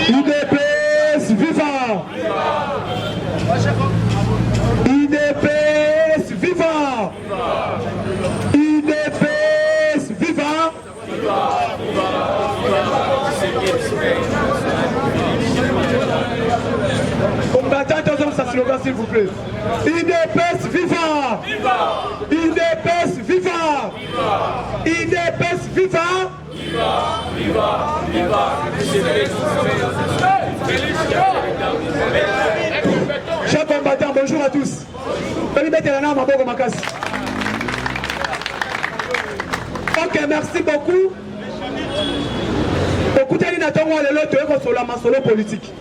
UDPS vivant. UDPS vivant. UDPS vivant. Combattant, ça slogan s'il vous plaît. UDPS vivant. UDPS vivant. UDPS vivant. Chers combattants, bonjour à tous. Ok, merci beaucoup. Écoutez, nous avons le masolo politique.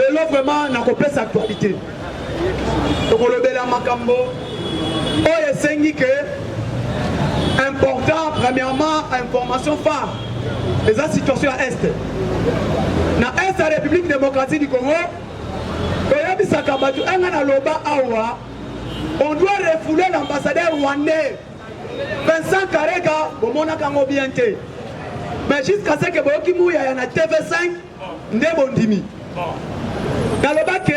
Le vraiment n'a pas sa actualité. Donc on le bel makambo. Important, premièrement, information phare. Les situations à Est. Dans Est, la République démocratique du Congo, on doit refouler l'ambassadeur rwandais. Vincent Karega, mais jusqu'à ce que Bokimu y a un TV5, Ndebondimi. Dans le bac,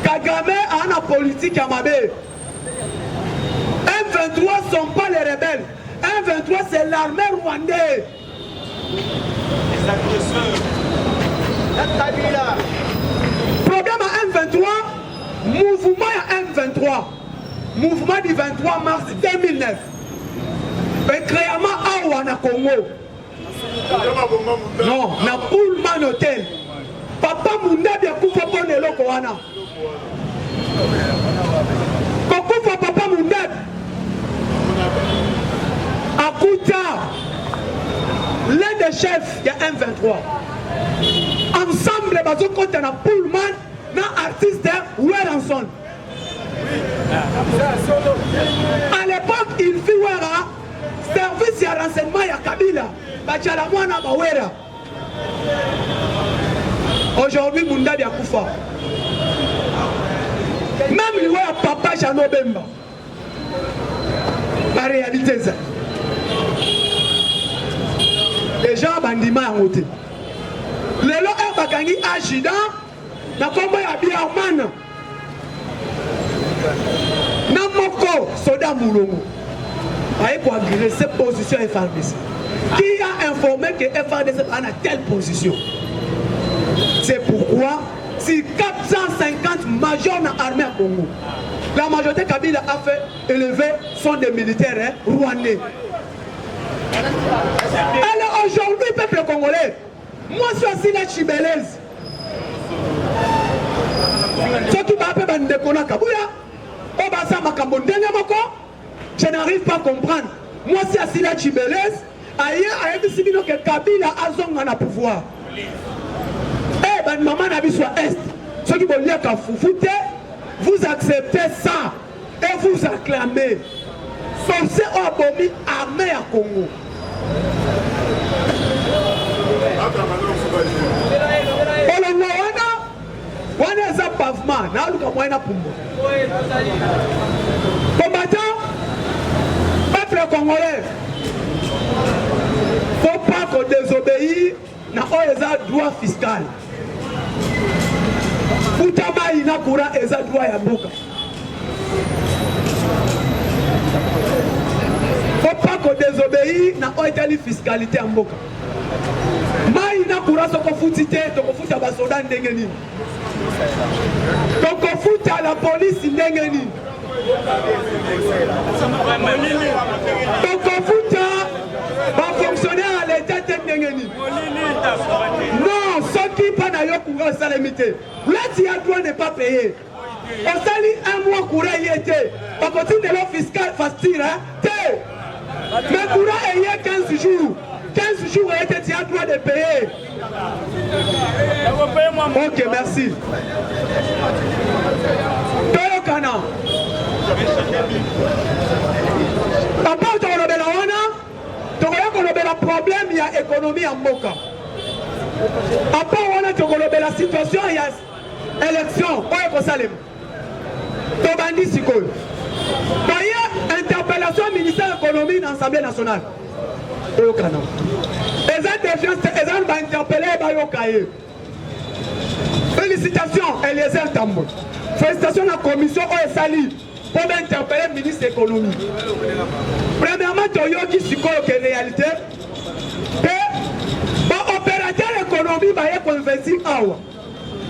Kagame a une politique à Mabé. M23 ne sont pas les rebelles. M23 c'est l'armée rwandaise. Les agresseurs. Problème à M23, mouvement à M23. Mouvement du 23 mars 2009. Et clairement, à Congo. Non, na Pullman Hotel. Papa Munda bien kufa pone loko wana. Kokufa papa Munda. Akuta. L'un des chefs de M23. Ensemble, bazo kote na Pullman na artiste Weranson. À l'époque, il fit Wera service à renseignement ya Kabila. Aujourd'hui, Munda Biakoufa. Même lui, papa Jano Bemba. La réalité, c'est. Les gens bandiment en côté. Les gens qui ont gagné accident, na combat ya Biarman. Namoko, Soda Moulongo. Aïe pour agresser position FRDC. Qui a informé que FRDC est à telle position? C'est pourquoi, si 450 majors dans l'armée à Congo, la majorité Kabila a fait élever sont des militaires rwandais. Alors aujourd'hui, peuple congolais, moi je suis assis là, Chibelez. Ce qui m'a appelé Bandekona Kabouya, Obasa Makambo Ndengamoko, je n'arrive pas à comprendre. Moi je suis assis là, Chibelez. Aïe, que Kabila a zonga pouvoir. Eh ben maman n'a vu sur Est. Ceux qui vont dire qu'à Foufoute, vous acceptez ça et vous acclamez. Forcez au abomi armé à Congo. Wana za pavement, na luka moyena pumbo. Combattant, peuple congolais. Faut pas qu'on désobéisse na oeza droit fiscal. Futama inakura eza droit ya mboka. Faut pas qu'on désobéisse na oetali fiscalité ya mboka. Mai inakura soko futite toko futa basoda ndenge nini. Toko futa la police ndenge nini. Toko futa va fonctionner à l'état technique. Non, ceux qui pas d'ailleurs courant ça limité. Là, tu as droit de ne pas payer. On s'allie un mois courant y était. Par contre, de l'offre fiscale facile, hein? Mais courant y est 15 jours. 15 jours, tu as droit de payer. Ok, merci. Toyo Kana. Papa, tu as le problème, il y a économie en Moka. Après, on a la situation, il y a élection. Tobandi Sikol. D'ailleurs, interpellation ministère de l'économie dans l'Assemblée nationale. oyokana eza défiance eza bainterpellé bayoka ye. Félicitations Eliezer Tambo. Félicitations à la commission OSALI pour interpeller le ministre de l'économie. Premièrement, Toyoki Sikoyo qui est réalité. Et l'opérateur économique va y investir awa.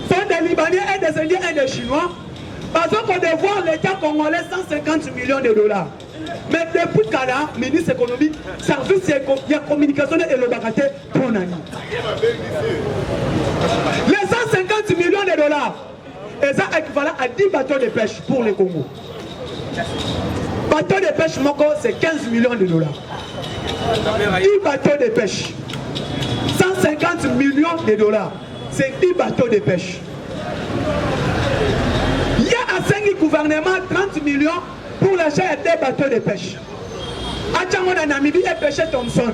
Sont des Libanais et des Indiens et des Chinois. Parce qu'on devoir l'État congolais 150 millions de dollars. Mais depuis Kala, ministre économique, service de communication et le bagaté pour Nani. Les 150 millions de dollars, c'est équivalent à 10 bateaux de pêche pour le Congo. Bateau de pêche, c'est 15 millions de dollars. 10 bateaux de pêche. 150 millions de dollars, c'est 10 bateaux de pêche. Il y a à 5 gouvernements 30 millions pour l'achat de 2 bateaux de pêche. À Tchango, en Namibie, et pêcher Thompson.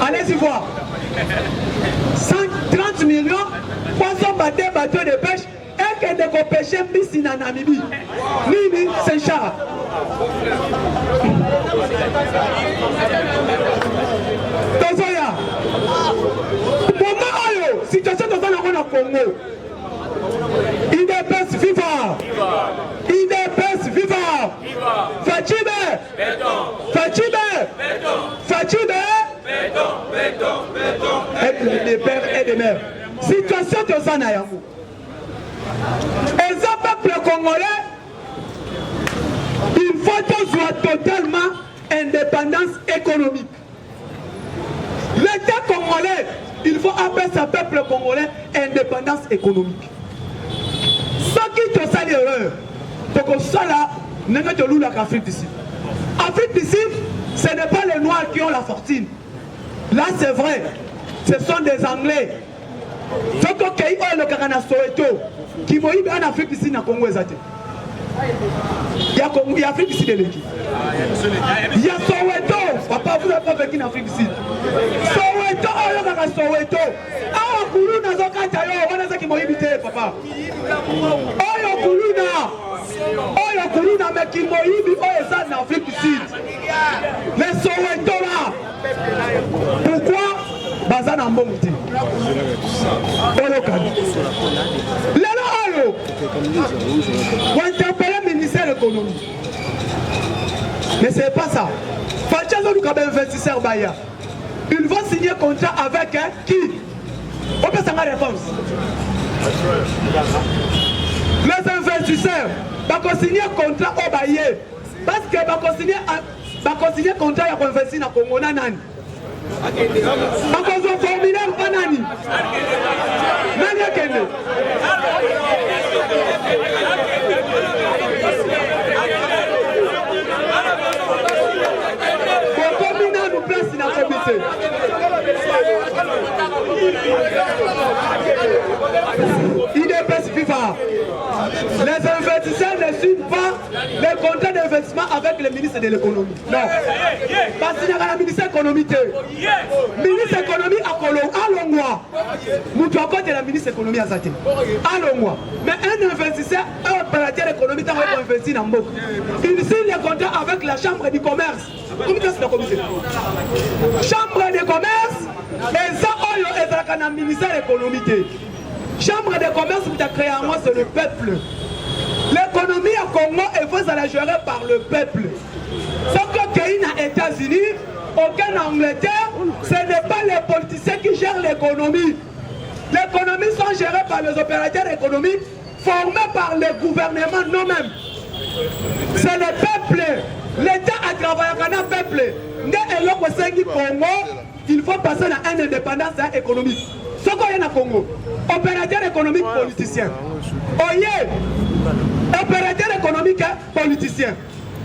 Allez-y voir. 130 millions, 300 bateaux de pêche, et que de pêcher ici en Namibie. Nini, Saint-Charles. Tozoya. Moment oyo, situation dans le Congo. IDPS viva. IDPS viva. Fatime. Fatime. Fatime. Et des pères et des mères. Situation de Zanayango. Et ce peuple congolais, il faut qu'on soit totalement indépendance économique. L'État congolais, il faut appeler ce peuple congolais indépendance économique. Ce qui te sale l'erreur, c'est que ça là, n'est pas de l'Afrique d'ici. Afrique d'ici, ce n'est pas les Noirs qui ont la fortune. Là, c'est vrai, ce sont des Anglais. Ce que le Canada Soweto, qui m'a eu en Afrique d'ici, dans le Congo, il y a Afrique d'ici de l'équipe. Il y a Soweto, papa, vous n'avez pas vécu en Afrique d'ici. Soweto, il y a Soweto. Ah, Koulou, n'a pas de qui m'a invité, papa. Oh, il y a Koulou, mais qui m'a invité en Afrique du Sud. Mais Soweto là, pourquoi? Bazan en bon outil. Pour interpeller le ministère de l'économie. Mais ce n'est pas ça. Fachazo nous comme investisseur Baya. Ils vont signer un contrat avec qui? On peut savoir la réponse. Les investisseurs vont signer un contrat au Baye. Parce que vont signer un contrat pour investir dans le Congo. Because of formulaire banani. Nani akende. Combina nous place dans la comité. IDPS FIFA. Les investisseurs ne suivent pas les contrats d'investissement avec le ministre de l'économie. Non. Parce qu'il y a le ministre de l'économie. Le ministre de l'économie à Colo, allons-moi. Nous devons côté la ministre de l'économie à Zate. Allons-moi. Mais un investisseur, un opérateur économique, va investir dans Mbok. Il signe les contrats avec la chambre du commerce. Comité de la comité. Chambre de commerce, et ça, c'est le ministère de l'économie. Chambre de commerce, vous avez créé en moi, c'est le peuple. L'économie au Congo est vous allez gérer par le peuple. Sauf que qu'il y a aux États-Unis, aucun Angleterre, ce n'est pas les politiciens qui gèrent l'économie. L'économie sont gérées par les opérateurs économiques formés par le gouvernement nous-mêmes. C'est le peuple. L'État a travaillé avec le peuple. Il faut passer à une indépendance économique. Ce qu'il y a au Congo, opérateur économique politicien. Oye, opérateur économique politicien.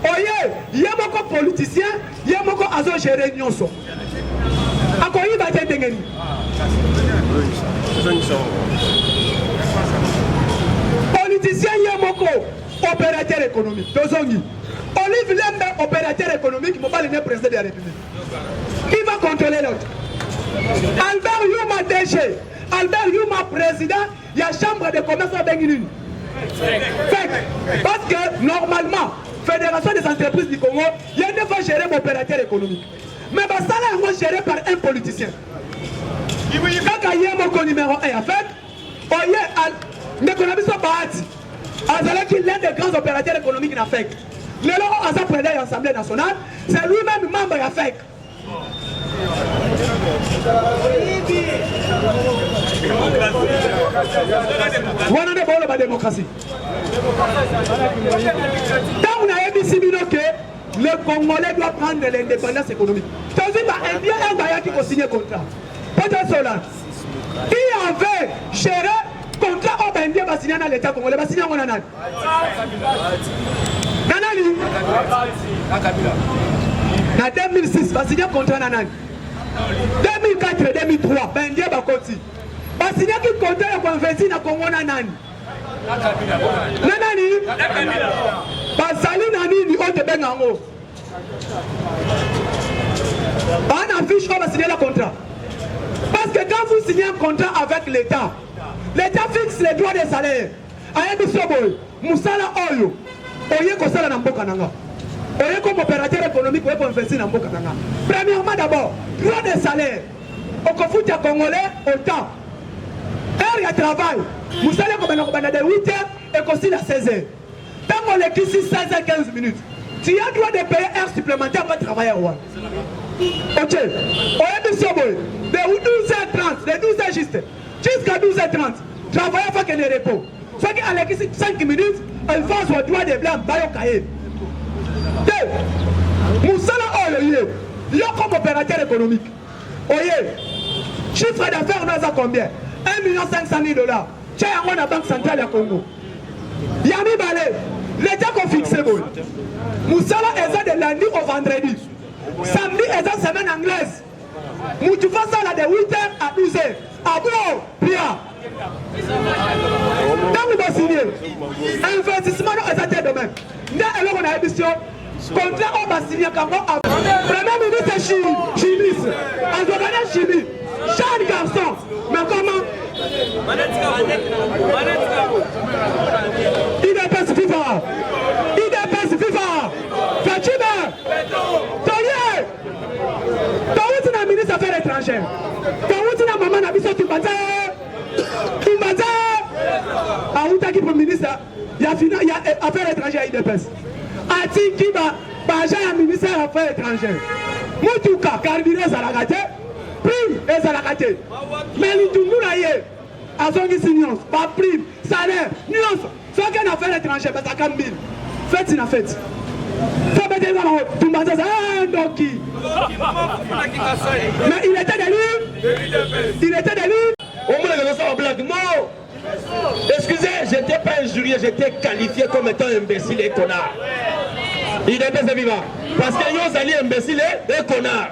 Oye, il y a beaucoup de politiciens, il y a beaucoup de gérer nyonso. Akoyi ba tengeni. Politicien il y a beaucoup opérateur économique. Dozongi. Olive Lembe, opérateur économique, il ne pas le président de la République. Qui va contrôler l'autre? Albert Youma DG, Albert Youma président, il y a chambre de commerce à Benguine. Parce que normalement, Fédération des entreprises du Congo, il y a une fois gérer l'opérateur économique. Mais ça là est géré par un politicien. Quand il y a mon numéro 1 à faire, on y est l'un des grands opérateurs économiques en Afrique. Le loro a président de l'Assemblée nationale, c'est lui-même membre de l'AFEC. Voilà la démocratie. Tant on a dit que le Congolais doit prendre l'indépendance économique. C'est un bien un baillard qui va signer contrat. Peut-être cela. Qui avait géré contrat au Bendia va signer dans l'État congolais, va signer en Nanani. Nanani. En 2006, va signer contrat Nanani. 2004-2003, Bendia va continuer. Va signer qui contrat pour investir dans le Congo Nanani. Nanani. Va salir Nani ni haute Bengango. On affiche qu'on va signer le contrat. Parce que quand vous signez un contrat avec l'État, l'État fixe les droits des salaires. Ayebi Soboy, Moussala Oyo, Oye Kosala Namboka Nanga. Oye comme opérateur économique, Oye pour investir dans Namboka Nanga. Premièrement d'abord, droit des salaires. Au Kofutia Congolais, autant. Heure de travail, Moussala comme de 8h et Kosila 16h. Tant qu'on est ici 16h15 minutes, tu as droit de payer heure supplémentaire pour travailler à Ouan. Ok. Oyebi Soboy, de 12h30, de 12h juste, jusqu'à 12h30, travailler avec un repos. Soit qu'à l'équipe 5 minutes, elle fait son droit de blanc, bayo cahier. Moussala Oyo, il y a comme opérateur économique. Oye, chiffre d'affaires, on a combien? 1 500 000 $. Tiens, on a la Banque centrale à Congo. Yami Balé, l'État qu'on fixe. Moussala est de lundi au vendredi. Samedi est une semaine anglaise. Moutoufa ça de 8h à 12h. Abo, Pia. Dans le signer, investissement est à tel domaine. Nous avons une édition. Contrat on va signer quand on a. Premier ministre Chimiste. Antoine Chimiste. Jean Garçon. Mais comment? Il est pas FIFA. Il est pas FIFA. Fatima. Toye. Toye c'est un ministre des Affaires étrangères. Toye c'est un maman n'habite Tumbaza. Tumbaza. Ah où t'as qui pour ministre? Il y a Affaires étrangères à IDPS. Ati qui va bager un ministère des Affaires étrangères. Moutouka carburant Zalagate. Prime et Zalagate. Mais l'Itungula y est. Azongi Signons, pas prime, salaire, nuance. Ce qu'un affaire étrangère, parce qu'à 1000. Faites une fête. Faut mettre les gens tout le monde ah, donc qui? Mais il était de lui. Il était de lui. Au moins, il y a un blague. Non. Excusez, je n'étais pas injurié, j'étais qualifié comme étant imbécile et connard. Il était vivant. Parce que nous allons imbécile et connard.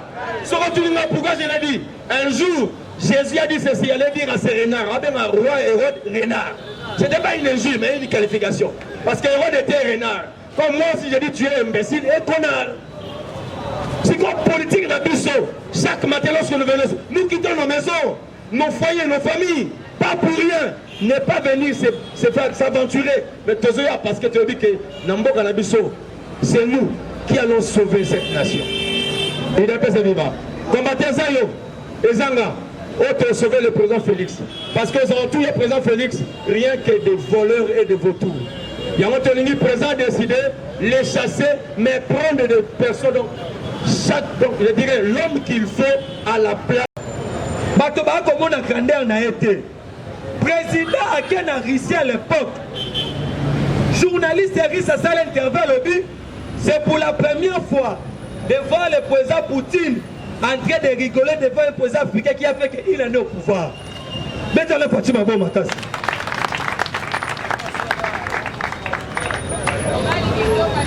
Pourquoi je l'ai dit? Un jour, Jésus a dit ceci, il allait dire à ces renards, à roi Hérode renard. Ce n'était pas une injure, mais une qualification. Parce que Hérode était renard. Comme moi, si je dis tu es imbécile et connard. C'est comme politique d'Abisso. Chaque matin, lorsque nous venons, nous quittons nos maisons, nos foyers, nos familles. Pas pour rien. Ne pas venir s'aventurer. Mais Tozoya, parce que tu as dit que Nambo Kanabiso, c'est nous qui allons sauver cette nation. Il est pas vivant. Combattez Zayo et Zanga. Autre sauver le président Félix. Parce que tous les présidents Félix, rien que des voleurs et des vautours. Il y a un président décidé de les chasser, mais prendre des personnes. Donc, je dirais l'homme qu'il faut à la place. Batoba, comme on a grandeur n'a été. Président à qui a Russie à l'époque. Journaliste Russie à ça l'intervalle au but. C'est pour la première fois de voir le président Poutine en train de rigoler devant un président africain qui a fait qu'il en est au pouvoir. Mettez le Fatima Bon Matas.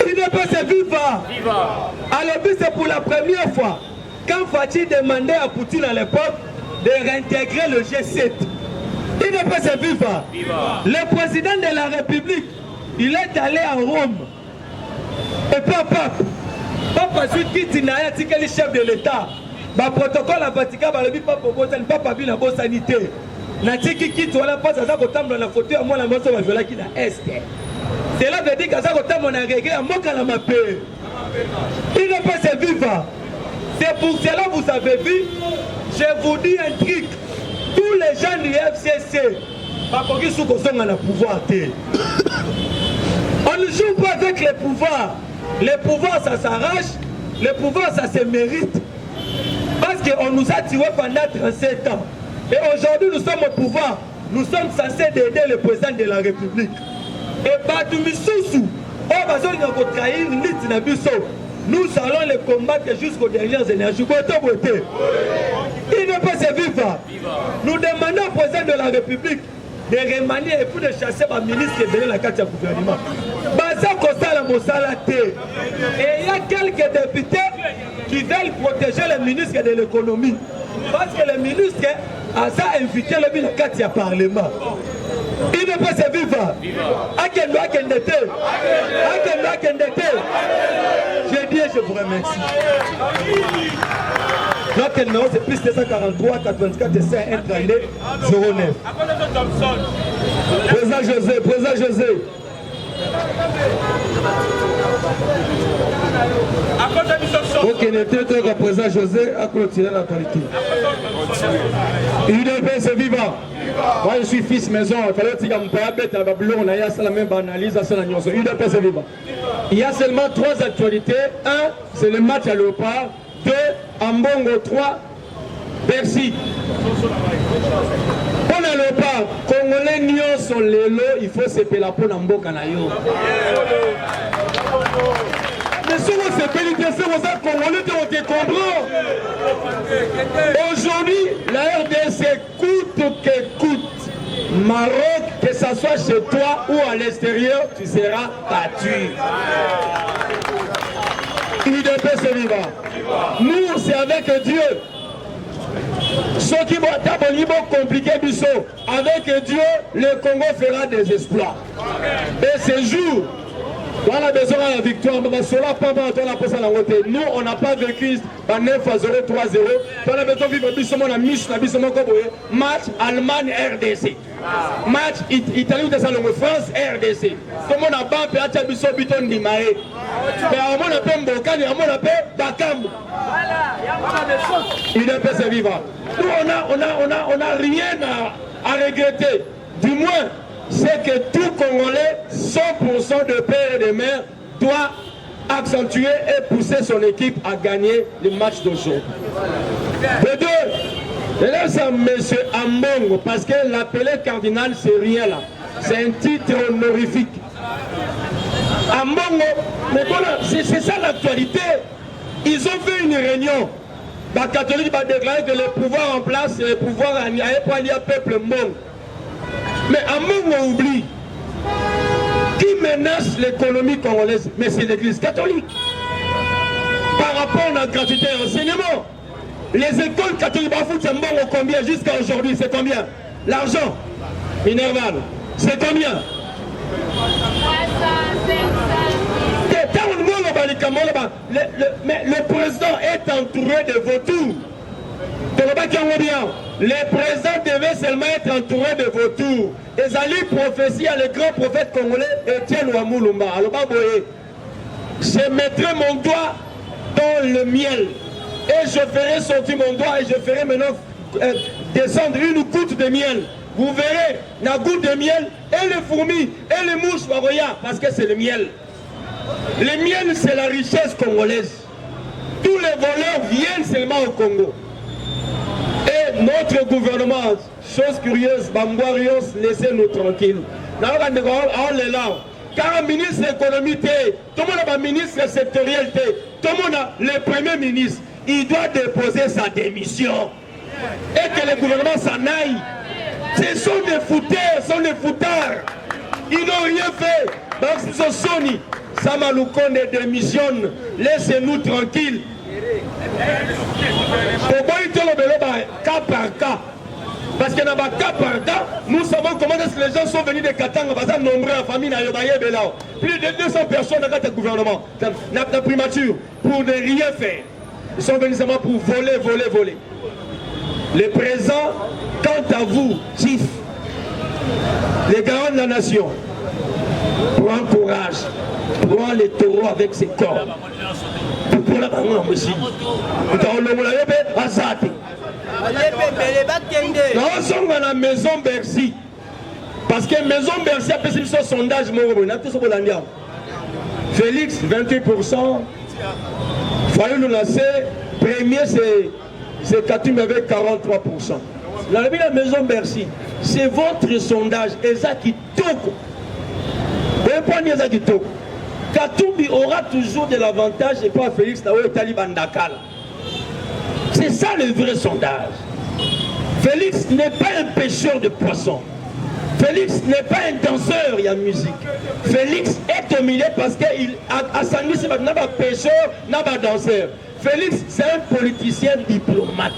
Il ne peut se vivre. Alors, c'est pour la première fois. Quand Fatih demandait à Poutine à l'époque de réintégrer le G7, il ne peut se vivre. Le président de la République, il est allé à Rome. Et pas Papa suite qui n'a dit que le chef de l'État. Le protocole à Vatican, il ne peut pas bien la sanité. Natiki qui tourne pas à ça dans la photo à moi la moto va qui na est. Cela veut dire que ça on a réglé à mon canama paix. Il ne peut se vivre. C'est pour cela, vous avez vu, je vous dis un truc. Tous les gens du FCC, on ne joue pas avec les pouvoirs. Les pouvoirs, ça s'arrache. Les pouvoirs, ça se mérite. Parce qu'on nous a tués pendant 37 ans. Et aujourd'hui, nous sommes au pouvoir. Nous sommes censés aider le président de la République. Et nous allons les combattre jusqu'aux dernières énergies. Il ne peut se vivre. Nous demandons au président de la République de remanier et puis de chasser ma ministre qui est venu la carte du gouvernement. Et il y a quelques députés qui veulent protéger les ministres de l'économie. Parce que le ministre a invité le carte du Parlement. Il ne peut se vivre. Je dis et je vous remercie. Notre numéro c'est plus 243 84 132 09. Président José, président José. Ok, le président José a clôturé la qualité. UDPS c'est vivant. Moi je suis fils maison, il fallait que il y a seulement 3 actualités. 1, c'est le match à Léopard. 2, Ambongo. 3, Bercy. Pour le Léopard, Congolais Nyon sont les lots, il faut se péler pour Namboka na yo. Mais si on se pélit, c'est pour ça que Congolais ont été comprendre. Aujourd'hui, la RDC coûte que coûte. Maroc, que ce soit chez toi ou à l'extérieur, tu seras battu. UDPS c'est vivant. Nous, c'est avec Dieu. Ceux qui vont être compliqué, avec Dieu, le Congo fera des exploits. Et ce jour, on a besoin de la victoire. Nous, on n'a pas vécu 9-0, 3-0. On a besoin de vivre match Allemagne-RDC. Match Italie France RDC. Comme on a bampé à Tchabiso Biton Dimae. Mais on a fait Mbokani, on a fait Bakambu. Il est peu vivant. Nous on a rien à regretter. Du moins, c'est que tout Congolais, 100% de père et de mère, doit accentuer et pousser son équipe à gagner le match d'aujourd'hui. De deux, là c'est M. Ambongo, parce que l'appelé cardinal, c'est rien là. C'est un titre honorifique. Ambongo, mais voilà, c'est ça l'actualité. Ils ont fait une réunion. Les catholiques vont déclarer que le pouvoir en place, c'est le pouvoir à peuple monde. Mais Ambongo oublie. Qui menace l'économie congolaise? Mais c'est l'église catholique. Par rapport à la gratuité et l'enseignement. Les écoles catholiques bafoutent Ambongo combien jusqu'à aujourd'hui? C'est combien? L'argent Minerval, c'est combien? Mais le président est entouré de vautours. Le président devait seulement être entouré de vautours. Et Ali prophétie à le grand prophète congolais Etienne Ouamoulumba. Je mettrai mon doigt dans le miel. Et je ferai sortir mon doigt et je ferai maintenant descendre une goutte de miel. Vous verrez la goutte de miel et les fourmis et les mouches, parce que c'est le miel. Le miel, c'est la richesse congolaise. Tous les voleurs viennent seulement au Congo. Et notre gouvernement, chose curieuse, Bambouarios, laissez-nous tranquilles. Car un ministre de l'économie, tout le monde a un ministre sectoriel, tout le monde a le premier ministre. Il doit déposer sa démission. Et que le gouvernement s'en aille. Ce sont des fouteurs, ce sont des foutards. Ils n'ont rien fait. Donc, ce Sony, Samaloukonde démissionne. Laissez-nous tranquilles. Cas par cas. Parce que dans le cas par cas, nous savons comment est-ce que les gens sont venus de Katanga, parce que nombreux en famille, plus de 200 personnes dans le gouvernement, dans la primature, pour ne rien faire. Ils sont venus seulement pour voler, voler, voler. Le présent, quant à vous, chief, les garants de la nation, prends courage, prends les taureaux avec ses corps. Pour la yango na mosili utakolongola yo mpe aza te naozonga na maison Bercy parce que maison Bercy apesi biso sondage moko boye nateso bolandi yango Félix 28%, Fayoulou Nassé premier c'est Katumbi avec 43%. La maison Bercy, c'est votre sondage et ça qui toque. Katumbi aura toujours de l'avantage et pas Félix Naoué Taliban Dakar. C'est ça le vrai sondage. Félix n'est pas un pêcheur de poissons. Félix n'est pas un danseur, il y a musique. Félix est au milieu parce qu'il a Sangui, c'est pas un pêcheur, n'a pas danseur. Félix, c'est un politicien diplomate.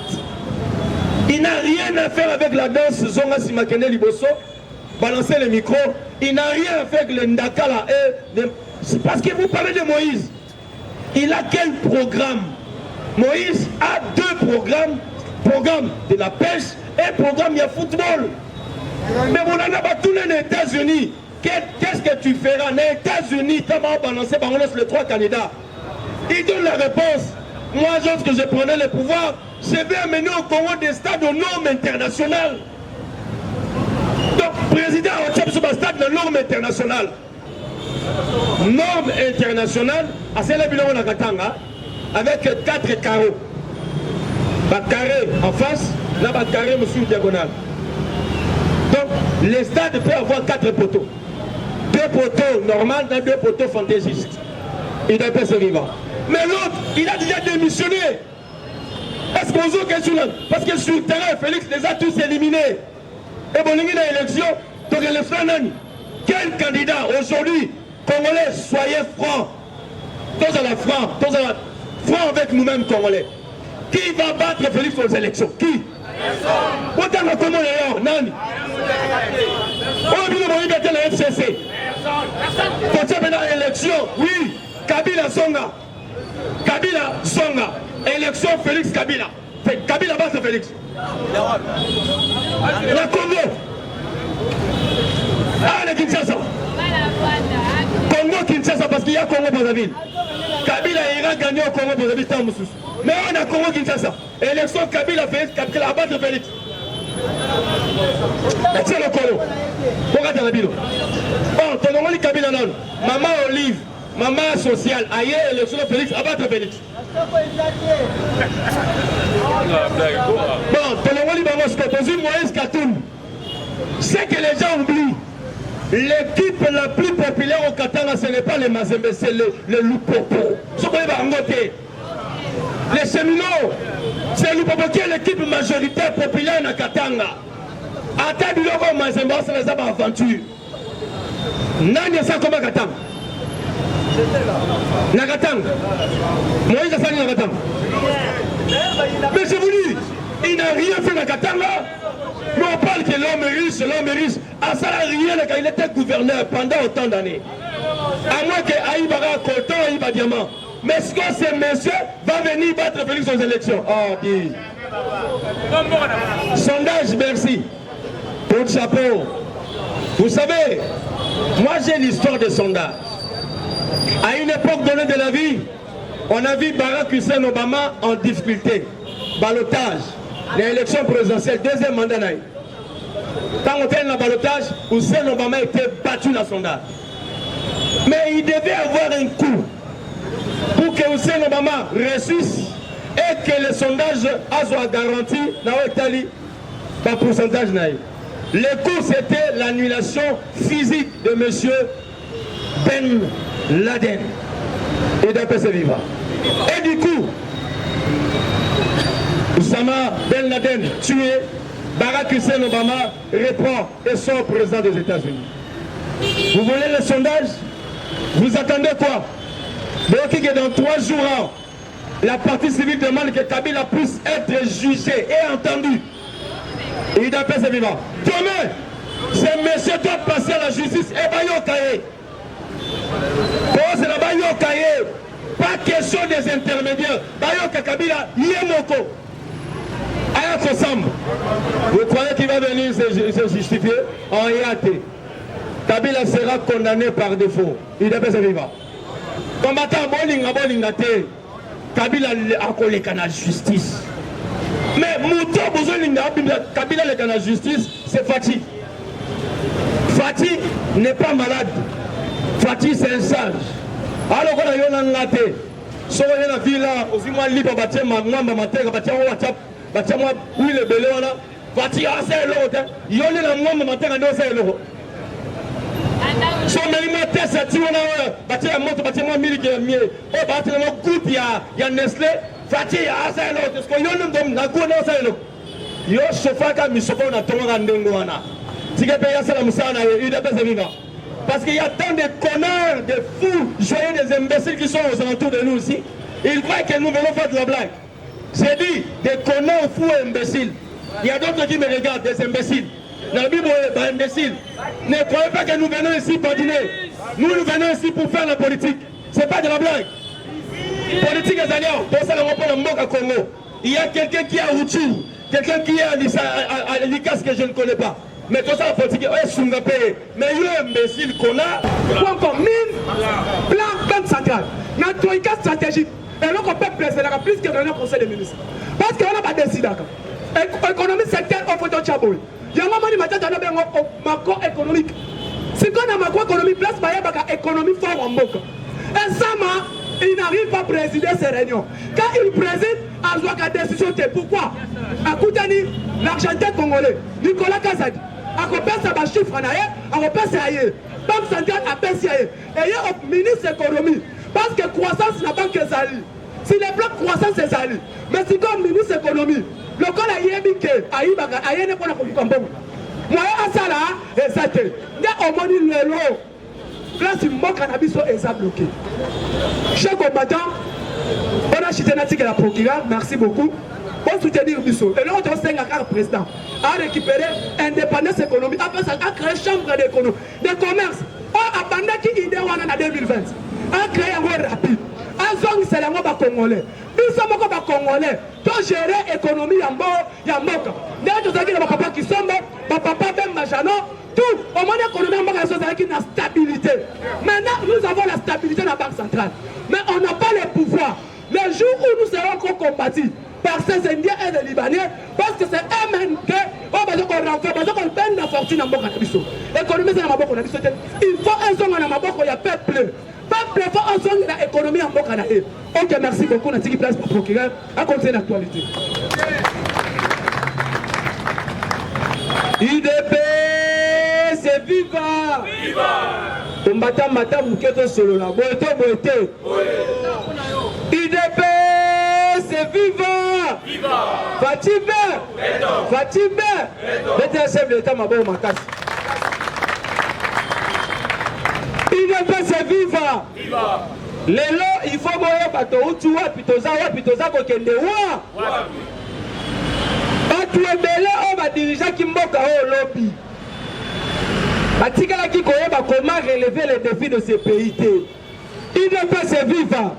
Il n'a rien à faire avec la danse Zonga Simakene Liboso, balancer le micro. Il n'a rien à faire avec le Ndakala. C'est parce que vous parlez de Moïse. Il a quel programme? Moïse a deux programmes. Programme de la pêche et programme de football. Mais vous n'avez pas tous les États-Unis. Qu'est-ce que tu feras? Les États-Unis, tu vas balancer les trois candidats. Ils donnent la réponse. Moi, lorsque je prenais le pouvoir, je vais amener au Congo des stades aux normes internationales. Donc, président, on tient sur un stade de normes internationales. Normes internationales, à Célébillon la Katanga, avec 4 carreaux. Un carré en face, là, un carré monsieur diagonale. Donc, les stades peuvent avoir 4 poteaux. 2 poteaux normaux, 2 poteaux fantaisistes. Il doit pas se vivre. Mais l'autre, il a déjà démissionné. Est-ce qu'on joue quelque chose? Parce que sur le terrain, Félix les a tous éliminés. Et bon, il y a une élection, donc il est quel candidat aujourd'hui, Congolais, soyez francs. Tous à la franc, franc avec nous-mêmes Congolais. Qui va battre Félix aux élections? Qui? Autant que comment d'ailleurs, Nani? On a vu le moyen de la FCC. Pour ça, maintenant, élection, oui, Kabila Songa. Kabila Songa. Élection Félix Kabila. Kabila bat Félix. La Congo. Ah, le Kinshasa. Congo Kinshasa parce qu'il y a Congo Brazzaville. Kabila ira gagner au Congo Brazzaville tant Moussous. Mais on a Congo Kinshasa. Élection Kabila Félix, Kabila bat Félix. C'est le Congo. Pourquoi tu as la bille? Bon, tu as le Kabila non. Maman Olive. Maman sociale, ailleurs, élection de Félix, abattre Félix. Bon, Tolongoli Bangos, Kotozi, Moïse Katumbi. C'est que les gens oublient. L'équipe la plus populaire au Katanga, ce n'est pas les Mazembe, c'est le Lupopo. Les Cheminots, c'est le Lupopo qui est l'équipe majoritaire populaire au Katanga. Attends, du logo Mazembe, c'est les aventures. Nani ça comme Katanga? Nakatanga. Moïse a fallu Nakatanga. Mais je vous dis, il n'a rien fait Nakatanga. Mais on parle que l'homme est riche. Ah, ça n'a rien, il était gouverneur pendant autant d'années. À moins que Aïbara Colton, Aïba Diamant. Mais est-ce que ce monsieur va venir battre Félix aux élections? Oh, dis. Sondage, merci. Pour le chapeau. Vous savez, moi j'ai l'histoire des sondages. À une époque donnée de la vie, on a vu Barack Hussein Obama en difficulté. Balotage, l'élection présidentielle, deuxième mandat. Quand on était dans le balotage, Hussein Obama était battu dans le sondage. Mais il devait avoir un coup pour que Hussein Obama réussisse et que le sondage soit garanti dans l'Italie par pourcentage. Le coup, c'était l'annulation physique de M. Ben Laden et d'après ses vivants. Et du coup, Oussama Ben Laden tué, Barack Hussein Obama reprend et sort président des États-Unis. Vous voulez le sondage? Vous attendez quoi? Donc que dans 3 jours, la partie civile demande que Kabila puisse être jugé et entendu. Et d'après ses vivants. Demain, ce monsieur doit passer à la justice et va y cahier. C'est là-bas, pas question des intermédiaires. Bayoka Kabila, Yemoko. Ayako Samb. Vous croyez qu'il va venir se justifier? En IAT. Kabila sera condamné par défaut. Il est vivant. Combattant Bolinga Bolingate. Kabila a collé la justice. Mais Mouto Kabila le la justice, c'est Fatih. Fatih n'est pas malade. Fatih c'est un sage. Alors quand on a raté, si on a vu là, aussi moi libre bâtir ma matin, bâtir mon WhatsApp, bâtir moi oui le belé là. Fatih a c'est l'autre. Il y a la moi matin à 2 l'euro. Si on a eu ma tête, c'est on a bâtir la moto, bâtir moi 1000 qui est mieux. Oh bâtir moi groupe il y a Nestlé. Fatih a c'est l'autre. Parce qu'on y a un homme na go na c'est l'autre. Yo chauffeur comme misoko na tonga ndengo wana. Si que paye ça la musana il est pas vivant. Parce qu'il y a tant de connards, de fous, joyeux, des imbéciles qui sont aux alentours de nous aussi. Ils croient que nous venons faire de la blague. J'ai dit, des connards, fous et imbéciles. Il y a d'autres qui me regardent, des imbéciles. La Bible est imbécile. Ne croyez pas que nous venons ici pour dîner. Nous venons ici pour faire la politique. Ce n'est pas de la blague. Politique est alliée. Pour ça, on prend le mot à Congo. Il y a quelqu'un qui est à Outu, quelqu'un qui est à Likas que je ne connais pas. Mais tout ça, la politique est Sungapé. Mais il y a un imbécile qu'on a. Ou encore mine, plan central. Notre troïka stratégique. Et là, on peut préserver plus que dans le conseil des ministres. Parce qu'on n'a pas décidé. Économie secteur, on faut tout chaboui. Il y a un moment où on a macroéconomique. Si on a macroéconomique, place par exemple économie fort en boca. Et ça, il n'arrive pas à présider ces réunions. Quand il préside, il doit avoir une décision. Pourquoi? Écoutez, l'argentin congolais, Nicolas Kazadi, a repéré sa chiffre en ailleurs, a repéré sa ailleurs. Banque centrale a perçu ailleurs. Et il y a un ministre de l'économie. Parce que croissance n'a pas que Zali. Si les blocs croissance c'est Zali. Mais si comme ministre de l'économie, le col a yébike, a yéné pour la Congo. Moi, à ça là, et ça te. Il y a au moins une loi. Là, si mon cannabis est bloqué. Chers combattants, on a chité la procureure, merci beaucoup. Pour soutenir Bissot. Et là, on doit la carte président à récupérer indépendance économique. Après ça, à créer chambre d'économie, de commerce. On a abandonné qui idée en 2020. A créé un rôle rapide. A zone c'est la moba congolais. Nous sommes encore congolais. Pour gérer l'économie, il y a moka. D'ailleurs, nous avons des papas qui sont papa même Majano. Tout, au moins l'économie, on a une stabilité. Maintenant, nous avons la stabilité de la Banque centrale. Mais on n'a pas le pouvoir. Le jour où nous serons encore combattus par ces Indiens et les Libanais, parce que c'est eux-mêmes qui ont peine la fortune en Bokanabiso. L'économie, c'est la Bokanabiso. Il faut un son en Maboko, il y a peuple. Peuple, il faut un son de l'économie en Bokanabiso. Ok, merci beaucoup. On a dit place pour le procureur à continuer l'actualité. UDP, c'est viva! Viva! Combattant Matam Mouketo Solo là. Boete. UDP, c'est viva! Viva! Fatime! Mettez un chef de l'État, ma bonne macasse. UDP, c'est viva! Viva! Lelo, il faut moyen bateau où tu vois, pitoza, kokende wa. Bateau ebele, on va diriger qui mboka au lobby. Batikala qui connaît comment relever les défis de ces pays. UDP, c'est viva!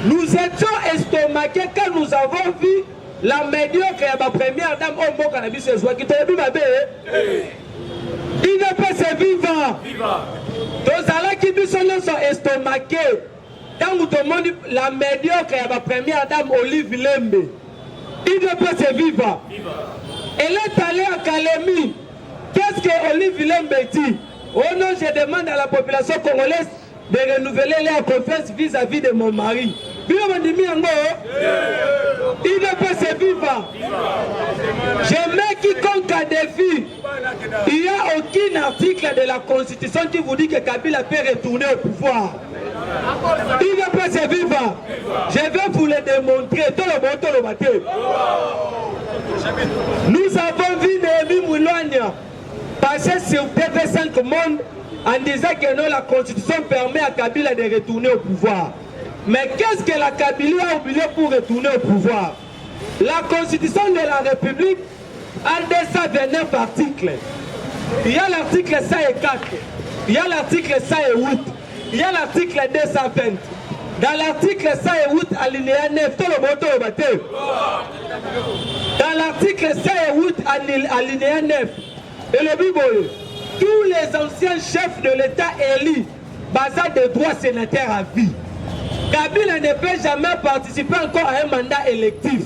Nous étions estomaqués quand nous avons vu la médiocre et la première dame au mot cannabis ce soir qui t'a vu ma belle. UDP, c'est viva! Tous allés qui sont estomaqués quand nous demandons la médiocre et la première dame Olive Lembe. UDP, c'est viva! Elle est allée à Kalemi. Qu'est-ce que Olive Lembe dit? Oh non, je demande à la population congolaise de renouveler leur confiance vis-à-vis de mon mari. UDP, c'est viva! Je mets quiconque à défi. Il n'y a aucun article de la Constitution qui vous dit que Kabila peut retourner au pouvoir. UDP, c'est viva! Je vais vous le démontrer. Nous avons vu Néhémie Moulogne passer sur TV5 Monde en disant que non, la Constitution permet à Kabila de retourner au pouvoir. Mais qu'est-ce que la Kabylie a oublié pour retourner au pouvoir? La Constitution de la République a 229 articles. Il y a l'article 104, il y a l'article 108, il y a l'article 220. Dans l'article 108, alinéa 9, dans l'article 108, alinéa 9, et le Bible, tous les anciens chefs de l'État élus basés des droits sénataires à vie. Kabila ne peut jamais participer encore à un mandat électif.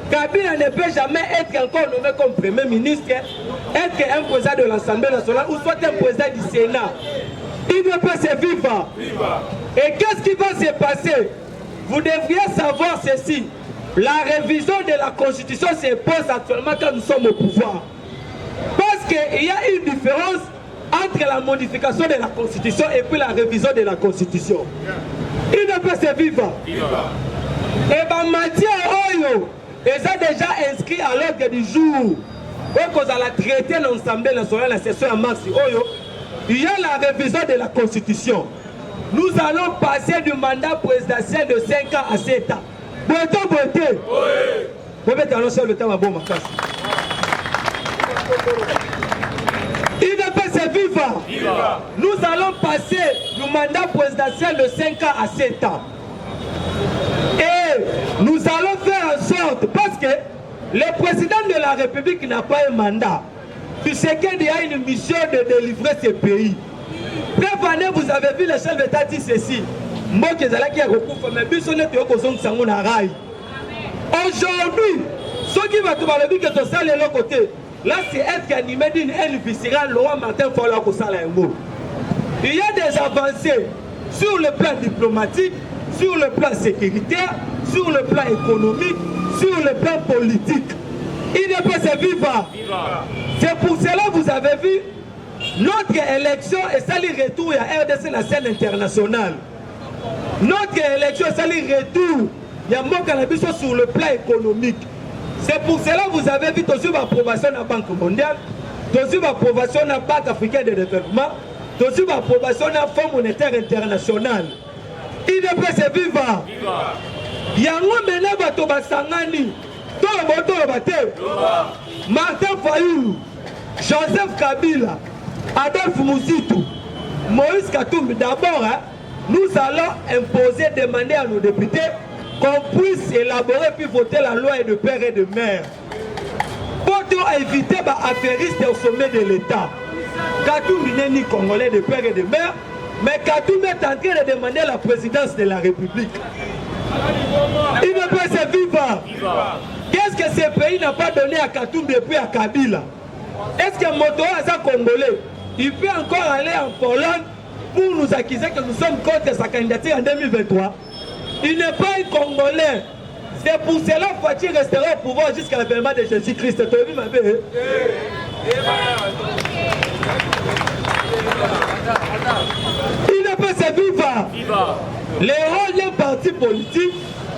Kabila ne peut jamais être encore nommé comme Premier ministre, être un président de l'Assemblée nationale ou soit un président du Sénat. Il ne peut se vivre. Et qu'est-ce qui va se passer? Vous devriez savoir ceci. La révision de la Constitution se pose actuellement quand nous sommes au pouvoir. Parce qu'il y a une différence entre la modification de la Constitution et puis la révision de la Constitution. Il ne peut se vivre. Et bien, Mathieu Oyo, ils ont déjà inscrit à l'ordre du jour. Qu'on a traité l'Assemblée nationale, la session en mars. Oyo, il y a la révision de la Constitution. Nous allons passer du mandat présidentiel de 5 ans à 7 ans. Beauté. Oui. Il ne peut se vivre. Nous allons passer du mandat présidentiel de 5 ans à 7 ans. Et nous allons faire en sorte, parce que le président de la République n'a pas un mandat. Tu sais qu'il y a une mission de délivrer ce pays. Bref, année, vous avez vu le chef d'État dit ceci. Moi qui est là qui a recours, mais puis son état aujourd'hui, ceux qui vont te parler que tu sales de l'autre côté, là c'est être animé d'une haine viscérale, Laurent Martin Fola Kosalango. Il y a des avancées sur le plan diplomatique, sur le plan sécuritaire, sur le plan économique, sur le plan politique. Il ne peut se vivre. C'est pour cela que vous avez vu notre élection et ça le retour à RDC la scène internationale. Notre élection et ça le retour. Il y a un cannabis sur le plan économique. C'est pour cela que vous avez vu aussi l'approbation de la Banque mondiale, aussi l'approbation de la Banque africaine de développement, aussi l'approbation de la Fonds monétaire international. Il ne peut se vivre. Il y a un maintenant qui va s'engagner. Martin Fayulu, Joseph Kabila, Adolphe Mouzitou, Moïse Katumbi. D'abord, nous allons imposer, demander à nos députés qu'on puisse élaborer puis voter la loi de père et de mère. Pour éviter les affairistes au sommet de l'État. Katumbi n'est ni Congolais de père et de mère, mais Katumbi est en train de demander la présidence de la République. Il ne peut se vivre. Qu'est-ce que ce pays n'a pas donné à Katumbi et puis à Kabila? Est-ce que Moto Aza Congolais, il peut encore aller en Pologne pour nous accuser que nous sommes contre sa candidature en 2023? Il n'est pas un Congolais. C'est pour cela que Fati restera au pouvoir jusqu'à l'avènement de Jésus-Christ. Il ne peut se vivre. Le rôle d'un parti politique,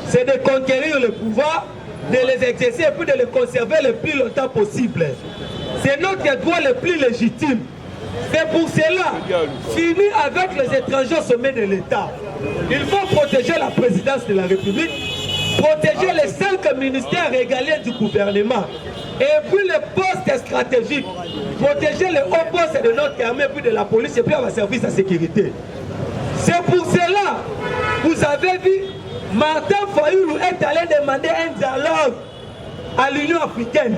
c'est de conquérir le pouvoir, de les exercer et puis de les conserver le plus longtemps possible. C'est notre droit le plus légitime. C'est pour cela, fini avec les étrangers au sommet de l'État. Il faut protéger la présidence de la République, protéger les 5 ministères régaliens du gouvernement, et puis les postes stratégiques, protéger les hauts postes de notre armée, puis de la police, et puis avoir service de sécurité. C'est pour cela, vous avez vu, Martin Fayulu est allé demander un dialogue à l'Union africaine.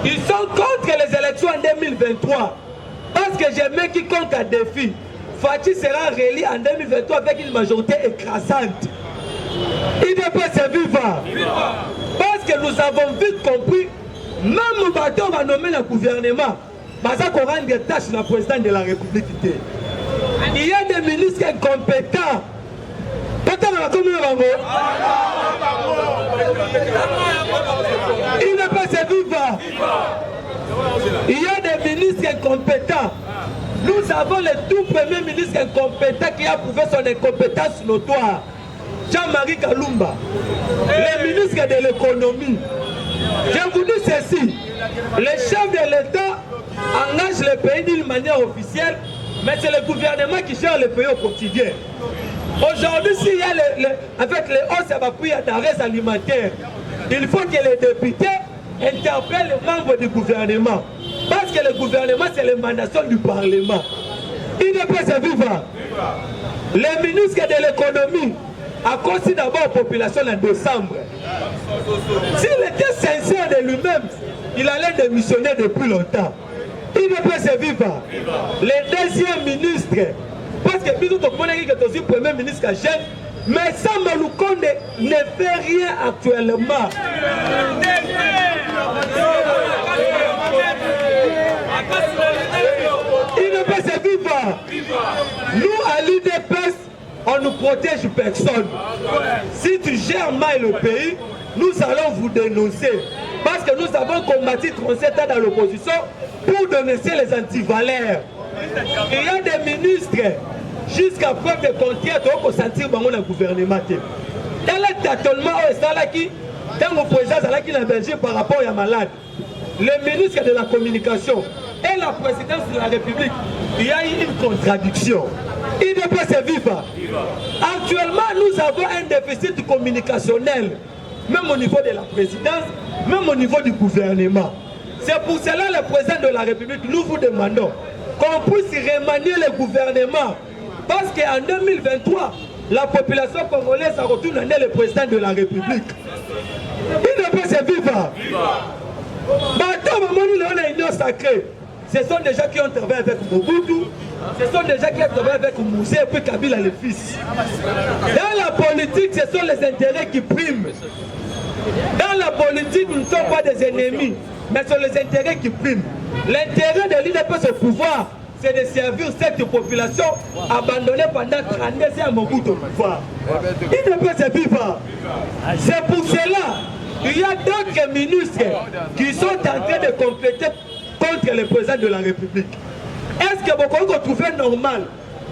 Ils sont contre les élections en 2023. Parce que j'aimais quiconque a défi. Fati sera réélu en 2023 avec une majorité écrasante. Il ne peut se vivre. Parce que nous avons vite compris, même le bateau va nommer le gouvernement. Parce qu'on rend des tâches à la présidente de la République. Il y a des ministres incompétents. Il ne peut se vivre. Il y a des ministres incompétents. Nous avons le tout premier ministre incompétent qui a prouvé son incompétence notoire. Jean-Marie Kalumba, le ministre de l'économie. Je vous dis ceci, le chef de l'État engage le pays d'une manière officielle, mais c'est le gouvernement qui gère le pays au quotidien. Aujourd'hui, s'il y a avec les hausses à prix d'arrêt alimentaires, il faut que les députés interpellent les membres du gouvernement. Parce que le gouvernement, c'est l'émanation du Parlement. Il ne peut se vivre. Le ministre de l'économie a conçu d'abord la population en décembre. S'il était sincère de lui-même, il allait démissionner depuis longtemps. Il ne peut se vivre. Le deuxième ministre, parce que nous avons dit que le premier ministre a gêné, Mais Samba Lukonde ne fait rien actuellement. Il ne peut se vivre. Nous, à l'UDPS, on ne protège personne. Si tu gères mal le pays, nous allons vous dénoncer. Parce que nous avons combattu 37 ans dans l'opposition pour dénoncer les antivaleurs. Il y a des ministres, jusqu'à preuve de contraire, qui ont sentir dans le gouvernement. Dans le tâtonnement, quand le président est en Belgique par rapport à malade, le ministre de la communication et la présidence de la République, il y a eu une contradiction. Il ne peut se vivre. Actuellement, nous avons un déficit communicationnel, même au niveau de la présidence, même au niveau du gouvernement. C'est pour cela le président de la République, nous vous demandons qu'on puisse remanier le gouvernement. Parce qu'en 2023, la population congolaise a retourné le président de la République. Il ne peut se vivre. L'union sacrée, ce sont des gens qui ont travaillé avec Mobutu, ce sont des gens qui ont travaillé avec Moussé et puis Kabila le fils. Dans la politique, ce sont les intérêts qui priment. Dans la politique, nous ne sommes pas des ennemis, mais ce sont les intérêts qui priment. L'intérêt de l'UDPS au pouvoir, c'est de servir cette population abandonnée pendant 32 ans à Mobutu au pouvoir. Il ne peut se vivre. C'est pour cela qu'il y a d'autres ministres qui sont en train de compléter contre le président de la République. Est-ce que vous pouvez trouver normal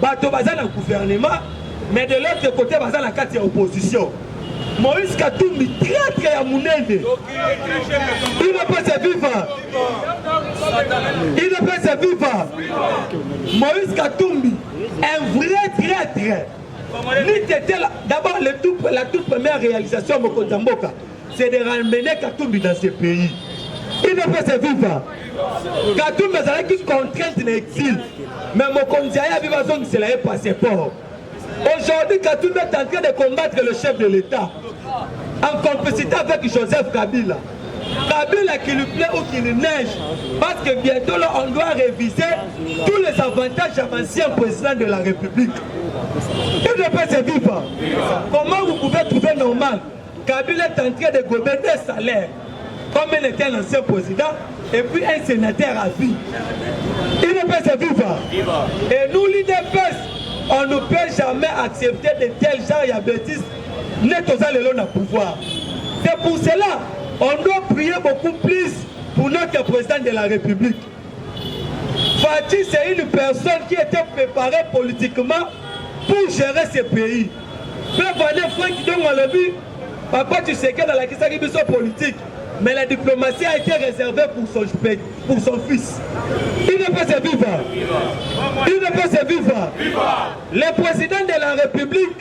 Bato Bazan au gouvernement, mais de l'autre côté, Bazan la carte opposition? Moïse Katumbi, traître à Mounende. Il ne peut se vivre. Il ne peut se vivre. Moïse Katumbi, un vrai traître. D'abord, la toute première réalisation de Mokonzamboka, c'est de ramener Katumbi dans ce pays. Il ne peut se vivre. Katumbi a qui contrainte l'exil. Mais Mokonzaya vivant c'est le passeport. Aujourd'hui, Katumbi est en train de combattre le chef de l'État en complicité avec Joseph Kabila. Kabila qui lui plaît ou qui lui neige. Parce que bientôt, là, on doit réviser tous les avantages de l'ancien président de la République. Il ne peut se vivre. Comment vous pouvez trouver normal? Kabila est en train de gommer des salaires, comme il était un ancien président, et puis un sénateur à vie. Il ne peut se vivre. Et nous, l'UDPS, on ne peut jamais accepter de tels genres de bêtises, net aux allées dans le pouvoir. C'est pour cela on doit prier beaucoup plus pour notre président de la République. Fatih, c'est une personne qui était préparée politiquement pour gérer ce pays. Papa, tu sais que dans la question politique, mais la diplomatie a été réservée pour son fils. Il ne peut se vivre. Il ne peut se vivre. Le président de la République